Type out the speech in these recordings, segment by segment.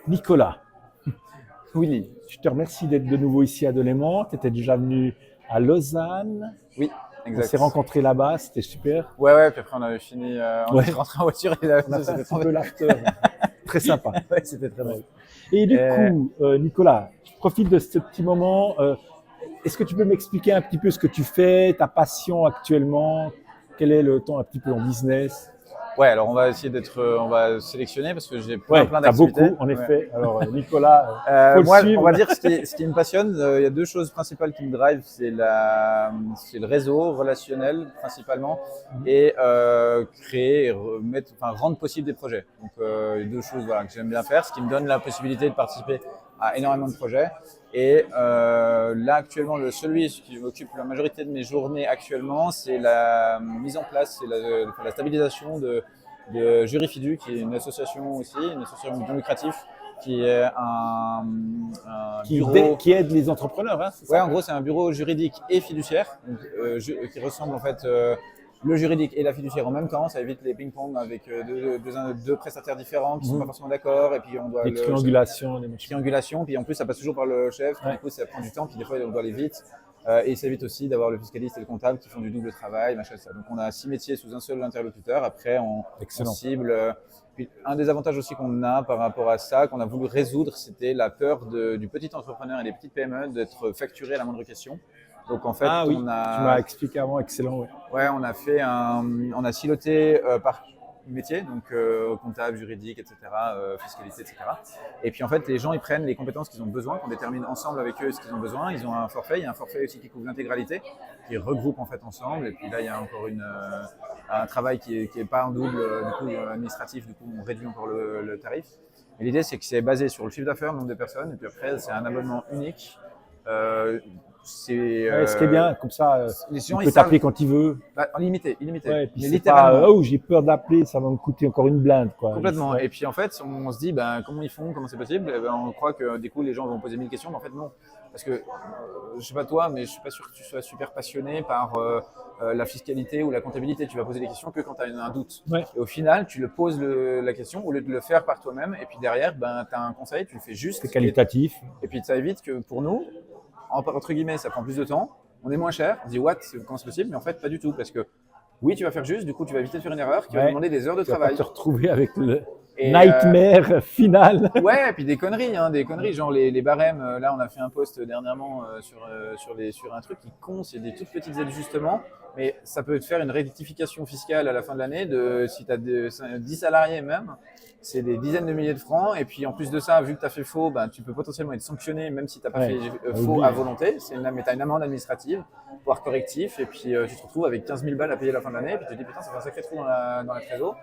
Nicolas, Willy. je te remercie d'être de nouveau ici à Delémont. Tu étais déjà venu à Lausanne. Oui, On s'est exact. rencontrés là-bas, c'était super. Ouais, puis après on avait fini, on Ouais. est rentré en voiture et là, On a fait un c'était petit trop peu bien. l'after. Très sympa. Ouais, c'était très drôle. Et du Euh, coup, Nicolas, je profite de ce petit moment. Est-ce que tu peux m'expliquer un petit peu ce que tu fais, ta passion actuellement? Quel est ton un petit peu ton business? Ouais, alors on va essayer on va sélectionner parce que j'ai Ouais, plein tu as d'activités. beaucoup, en Ouais. effet. Alors, Nicolas, faut le Moi, on suivre. va dire ce qui me passionne, il y a deux choses principales qui me drive, c'est le réseau relationnel principalement et créer, et rendre possible des projets. Donc deux choses voilà, que j'aime bien faire, ce qui me donne la possibilité de participer à énormément de projets. Et là actuellement, celui qui m'occupe la majorité de mes journées actuellement, c'est la mise en place, c'est la stabilisation de Jury Fidu, qui est une association aussi, une association non lucrative qui est un bureau. Qui aide les entrepreneurs, hein, c'est Ouais, ça? en gros, c'est un bureau juridique et fiduciaire, donc, qui ressemble en fait le juridique et la fiduciaire en même temps. Ça évite les ping-pong avec deux prestataires différents qui ne sont pas forcément d'accord, et puis on doit Des triangulations, des machins. triangulation, puis en plus ça passe toujours par le chef, Ouais. du coup ça prend du temps, puis des fois on doit aller vite. Et ça évite aussi d'avoir le fiscaliste et le comptable qui font du double travail, machin, ça. Donc on a 6 métiers sous un seul interlocuteur. Après on cible. Puis un des avantages aussi qu'on a par rapport à ça, qu'on a voulu résoudre, c'était la peur du petit entrepreneur et des petites PME d'être facturé à la moindre question. Donc en fait, Ah oui, on tu m'as a, expliqué avant, excellent. Ouais. ouais, on a siloté par métier, donc comptable, juridique, etc., fiscalité, etc. Et puis en fait, les gens ils prennent les compétences qu'ils ont besoin, qu'on détermine ensemble avec eux ce qu'ils ont besoin. Ils ont un forfait, il y a un forfait aussi qui couvre l'intégralité, qui regroupe en fait ensemble. Et puis là, il y a encore un travail qui est pas en double, du coup administratif, du coup on réduit encore le tarif. Et l'idée c'est que c'est basé sur le chiffre d'affaires, le nombre de personnes, et puis après c'est un abonnement unique. Ouais, ce qui est bien, comme ça, les il gens peut ils savent t'appeler quand il veut. illimité. Ouais, puis Mais c'est pas, littéralement. oh, j'ai peur d'appeler, ça va me coûter encore une blinde, quoi. Complètement. Ouais. Et puis en fait, on se dit, ben, comment ils font, comment c'est possible. Et ben, on croit que du coup, les gens vont poser 1000 questions, mais en fait, non. Parce que, je sais pas toi, mais je suis pas sûr que tu sois super passionné par la fiscalité ou la comptabilité. Tu vas poser des questions que quand tu as un doute. Ouais. Et au final, tu le poses la question au lieu de le faire par toi-même. Et puis derrière, ben, tu as un conseil, tu le fais juste. C'est qualitatif. Et puis ça évite que pour nous, entre guillemets, ça prend plus de temps. On est moins cher. On se dit, what, comment c'est possible? Mais en fait, pas du tout. Parce que oui, tu vas faire juste, du coup, tu vas éviter de faire une erreur qui va demander des heures de Tu vas travail. pas te retrouver avec le Et, nightmare final. ouais, et puis des conneries, genre les barèmes. Là, on a fait un post dernièrement sur un truc qui con, c'est des toutes petites ajustements, mais ça peut te faire une rectification fiscale à la fin de l'année si tu as 10 salariés même, c'est des dizaines de milliers de francs. Et puis en plus de ça, vu que tu as fait faux, ben, tu peux potentiellement être sanctionné même si tu n'as pas Ouais. fait faux à volonté. Mais tu as une amende administrative, voire correctif, et puis tu te retrouves avec 15 000 balles à payer à la fin de l'année, et puis tu te dis putain, ça fait un sacré trou dans la trésor.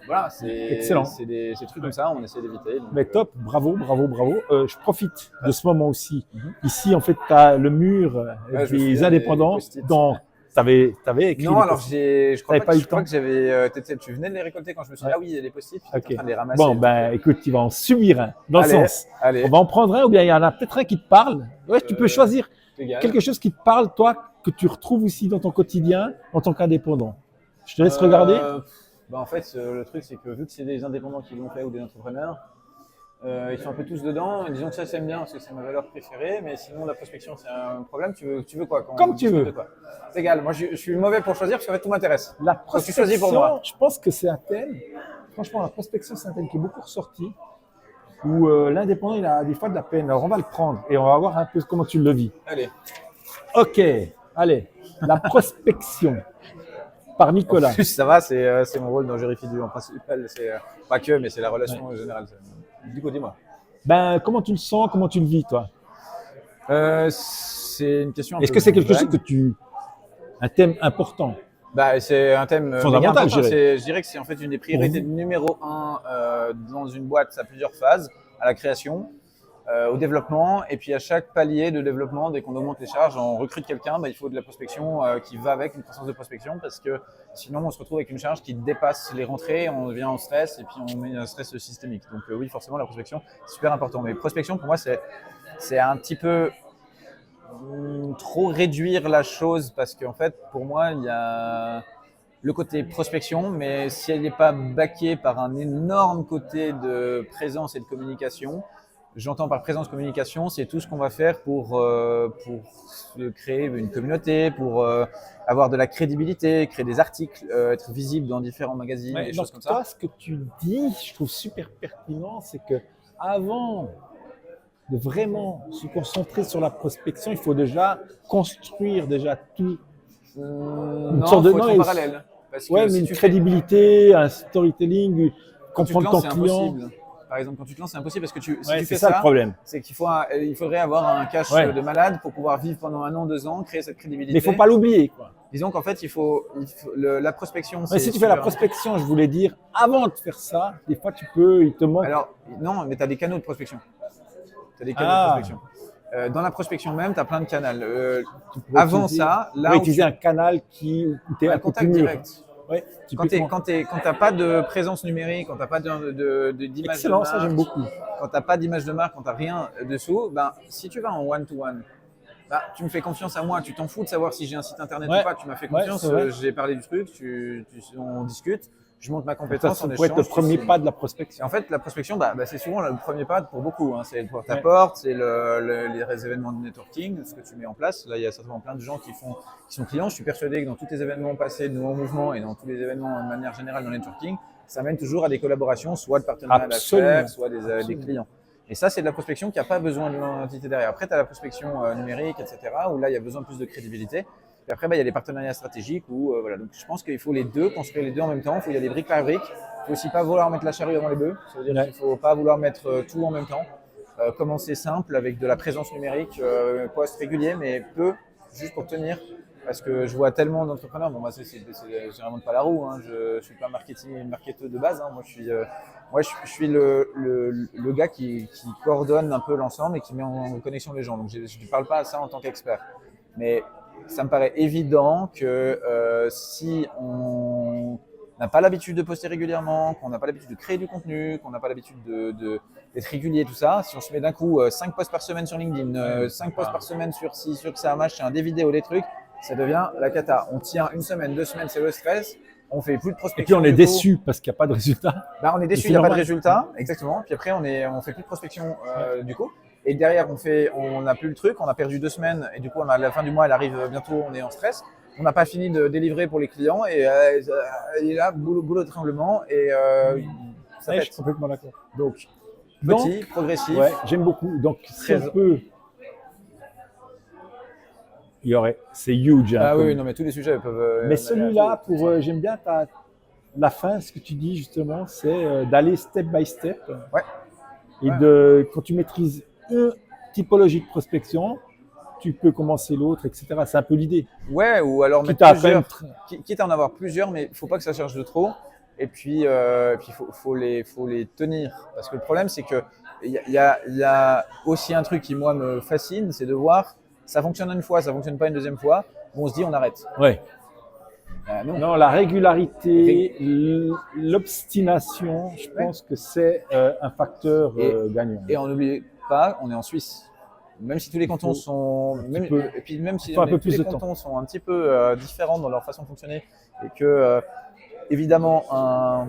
Voilà, Excellent. c'est des trucs comme ça, on essaie d'éviter. Mais top, bravo, bravo, bravo. Je profite de ce moment aussi. Ici, en fait, tu as le mur Ouais, je me des souviens indépendants. des post-it. Donc, tu avais écrit. Non, des alors post-it. je crois T'avais pas eu le temps. que j'avais. Tu venais de les récolter quand je me suis dit, Ouais. ah oui, il y a des post-it, puis Ok. j'étais en train de les ramasser. Bon, ben, écoute, tu vas en subir un, dans Allez, le sens. allez. On va en prendre un, ou bien il y en a peut-être un qui te parle. Ouais, tu peux choisir Égal. quelque chose qui te parle, toi, que tu retrouves aussi dans ton quotidien en tant qu'indépendant. Je te laisse regarder. Bah en fait, le truc, c'est que vu que c'est des indépendants qui l'ont fait ou des entrepreneurs, ils sont un peu tous dedans. Disons que ça, j'aime bien parce que c'est ma valeur préférée, mais sinon, la prospection, c'est un problème. Tu veux quoi Comme tu veux. C'est égal. Moi, je suis mauvais pour choisir parce qu'en fait, tout m'intéresse. La Donc, tu choisis pour prospection, moi. je pense que c'est un thème. Franchement, la prospection, c'est un thème qui est beaucoup ressorti. Où l'indépendant, il a des fois de la peine. Alors, on va le prendre et on va voir un peu comment tu le vis. Allez. Ok, allez. La prospection par Nicolas. En plus, ça va, c'est mon rôle dans Jury Fidu en principal. C'est pas que, mais c'est la relation générale. Du coup, dis-moi. Ben, comment tu le sens, comment tu le vis, toi? C'est une question. Est-ce que c'est quelque chose un thème important? Bah, c'est un thème fondamental, méga important. je dirais. Je dirais que c'est en fait une des priorités numéro 1 dans une boîte. Ça a plusieurs phases à la création, au développement, et puis à chaque palier de développement, dès qu'on augmente les charges, on recrute quelqu'un, il faut de la prospection qui va avec une croissance de prospection, parce que sinon on se retrouve avec une charge qui dépasse les rentrées, on devient en stress et puis on met un stress systémique. Donc oui, forcément la prospection c'est super important. Mais prospection pour moi c'est un petit peu trop réduire la chose, parce qu'en fait pour moi il y a le côté prospection, mais si elle n'est pas backée par un énorme côté de présence et de communication, j'entends par présence communication, c'est tout ce qu'on va faire pour créer une communauté, pour avoir de la crédibilité, créer des articles, être visible dans différents magazines, Ouais, des donc choses comme toi, ça. ce que tu dis, je trouve super pertinent, c'est que avant de vraiment se concentrer sur la prospection, il faut déjà construire déjà tout. Une Non, sorte de faut être en non, parallèle. Parce que ouais, mais si une tu fais, crédibilité, un storytelling, quand tu te comprendre lances, ton c'est client. impossible. Par exemple, quand tu te lances, c'est impossible parce que si Ouais, tu c'est fais ça le ça, problème. c'est il faudrait avoir un cash Ouais. de malade pour pouvoir vivre pendant 1 an, 2 ans, créer cette crédibilité. Mais il faut pas l'oublier, quoi. Disons qu'en fait, la prospection, Mais c'est si tu fais la super. prospection, je voulais dire, avant de faire ça, des fois il te manque. Alors, non, mais tu as des canaux de prospection. Tu as des canaux de Ah. prospection. Dans la prospection même, tu as plein de canaux. Tu pourrais Avant utiliser- ça, tu là pourrais où utiliser tu un canal où tu es as un un peu contact plus mûr. direct. Ouais, Quand tu typiquement. n'as pas de présence numérique, quand tu n'as pas d'image de Excellent, ça marque, j'aime beaucoup. quand tu n'as pas d'image de marque, quand tu n'as rien dessous, ben, si tu vas en one-to-one, ben, tu me fais confiance à moi, tu t'en fous de savoir si j'ai un site internet Ouais. ou pas, tu m'as fait Ouais, confiance, c'est vrai. j'ai parlé du truc, on discute, je montre ma Ça, compétence, ça on pourrait être le échange, premier tu- pas de la Et prospection. en fait, la prospection, c'est souvent le premier pas pour beaucoup. Hein. C'est le Ouais. porte-à-porte, c'est les événements de networking, ce que tu mets en place. Là, il y a certainement plein de gens qui sont clients. Je suis persuadé que dans tous les événements passés de Nouveau Mouvement et dans tous les événements de manière générale dans le networking, ça mène toujours à des collaborations, soit de partenariats Absolument. d'affaires, soit des Absolument. clients. Et ça, c'est de la prospection qui n'a pas besoin d'une entité derrière. Après, tu as la prospection numérique, etc., où là, il y a besoin de plus de crédibilité. Et après, il y a les partenariats stratégiques où, voilà. Donc, je pense qu'il faut les deux, construire les deux en même temps. Il faut y aller brique par brique. Il faut aussi pas vouloir mettre la charrue avant les bœufs. Ça veut dire Ouais. qu'il faut pas vouloir mettre tout en même temps. Commencer simple avec de la présence numérique, post régulier, mais peu, juste pour tenir. Parce que je vois tellement d'entrepreneurs. Bon, moi, je n'invente pas la roue. Hein. Je ne suis pas marketeur de base. Hein. Moi, je suis le gars qui coordonne un peu l'ensemble et qui met en connexion les gens. Donc, je ne parle pas à ça en tant qu'expert. Mais ça me paraît évident que si on n'a pas l'habitude de poster régulièrement, qu'on n'a pas l'habitude de créer du contenu, qu'on n'a pas l'habitude d'être régulier, tout ça, si on se met d'un coup 5 posts par semaine sur LinkedIn, 5 posts par semaine sur ci, sur ça, machin, des vidéos, des trucs, ça devient la cata. On tient 1 semaine, 2 semaines, c'est le stress, on fait plus de prospection. Et puis on est du coup. déçu parce qu'il n'y a pas de résultat. On est déçu, c'est il n'y a pas de normal. résultat, exactement. Puis après, on fait plus de prospection du coup. Et derrière, on n'a plus le truc, on a perdu 2 semaines et du coup, à la fin du mois, elle arrive bientôt, on est en stress. On n'a pas fini de délivrer pour les clients et là, boulot de tremblement et ça Ouais, je pète. suis complètement d'accord. Donc, Donc, petit, progressif. ouais, j'aime beaucoup. Donc, si on peut, c'est huge. Hein, Ah comme- oui, non, mais tous les sujets peuvent. Mais celui-là, j'aime bien la fin, ce que tu dis justement, c'est d'aller step by step. Ouais. Et quand tu maîtrises une typologie de prospection, tu peux commencer l'autre, etc. C'est un peu l'idée. Ouais, ou alors Quitte mettre à plusieurs. faire Quitte à en avoir plusieurs, mais il ne faut pas que ça charge de trop. Et puis, faut les tenir. Parce que le problème, c'est que il y a aussi un truc qui, moi, me fascine, c'est de voir, ça fonctionne une fois, ça fonctionne pas une deuxième fois, on se dit, on arrête. Ouais. Non. Non, la régularité, l'obstination, je pense que c'est un facteur gagnant. Et on n'oublie pas, on est en Suisse. Même si tous les cantons sont, et puis même si faut un peu tous plus les de cantons sont un petit peu différents dans leur façon de fonctionner, et que évidemment un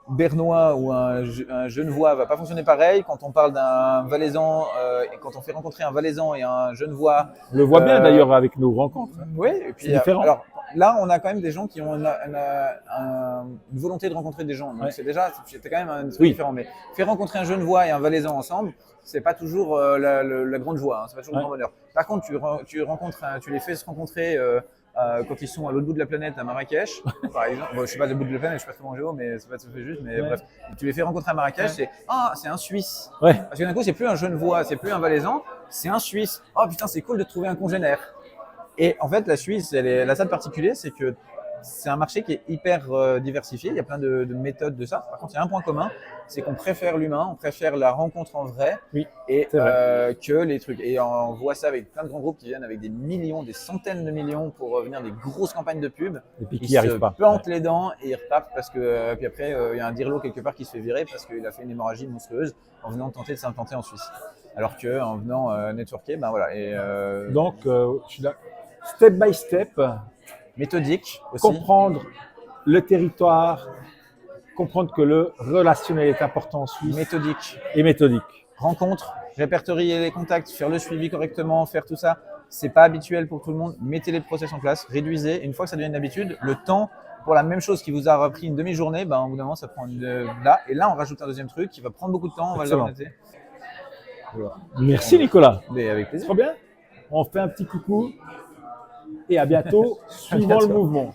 Bernois ou un Genevois va pas fonctionner pareil. Quand on parle d'un Valaisan, et quand on fait rencontrer un Valaisan et un Genevois, On le voit bien d'ailleurs avec nos rencontres. Hein. oui, et puis C'est différent. alors là, on a quand même des gens qui ont une volonté de rencontrer des gens. Donc Ouais. c'était quand même un truc différent. Mais faire rencontrer un Genevois et un Valaisan ensemble, c'est pas toujours la grande joie. Hein, c'est pas toujours le grand bonheur. Par contre, tu les fais se rencontrer. Quand ils sont à l'autre bout de la planète, à Marrakech, par exemple. Bon, je suis pas à l'autre bout de la planète, je suis pas très bon en géo, mais c'est pas tout à fait juste. Mais bref, tu les fais rencontrer à Marrakech, c'est un Suisse. Ouais. Parce que d'un coup, c'est plus un Genevois, c'est plus un Valaisan, c'est un Suisse. Oh putain, c'est cool de trouver un congénère. Et en fait, la Suisse, la ça de particulier, c'est que c'est un marché qui est hyper diversifié. Il y a plein de méthodes de ça. Par contre, il y a un point commun, c'est qu'on préfère l'humain, on préfère la rencontre en vrai, Oui, et c'est vrai. que les trucs. Et on voit ça avec plein de grands groupes qui viennent avec des millions, des centaines de millions pour venir des grosses campagnes de pub. Et puis Ils qui n'y arrive se pas. plantent les dents et ils repartent parce que puis après il y a un dirlo quelque part qui se fait virer parce qu'il a fait une hémorragie monstrueuse en venant tenter de s'implanter en Suisse. Alors que en venant networker, ben voilà. Et Donc, je suis là. Step by step, méthodique aussi. comprendre le territoire, comprendre que le relationnel est important en Suisse Méthodique. et méthodique. Rencontre, répertorier les contacts, faire le suivi correctement, faire tout ça. C'est pas habituel pour tout le monde. Mettez les process en place, réduisez. Une fois que ça devient une habitude, le temps pour la même chose qui vous a pris une demi-journée, ben, au bout d'un moment, ça prend là. Et là, on rajoute un deuxième truc qui va prendre beaucoup de temps. On va le Excellent. noter. Voilà. Merci Nicolas. Mais avec plaisir. Trop bien. On fait un petit coucou et à bientôt, suivant le mouvement.